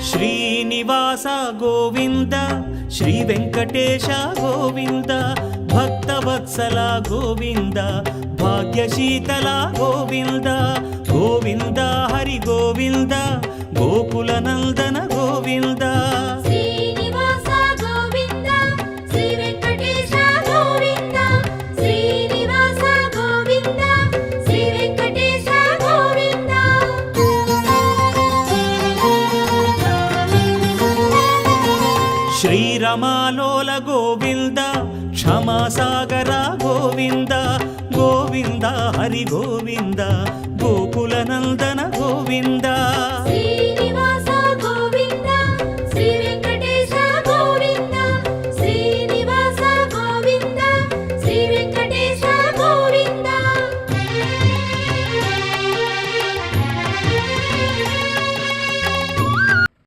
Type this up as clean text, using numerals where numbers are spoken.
Srinivasa Govinda Shri Venkatesha Govinda Bhaktavatsala Govinda భాగ్యశీతల Govinda Govinda Hari Govinda Gokula Nandana Govinda Srinivasa Govinda Shri Venkatesha Govinda Srinivasa Govinda Shri Venkatesha Govinda శ్రీరమాలోల Govinda క్షమాసాగర Govinda Govinda Hari Govinda Gokula Nandana Govinda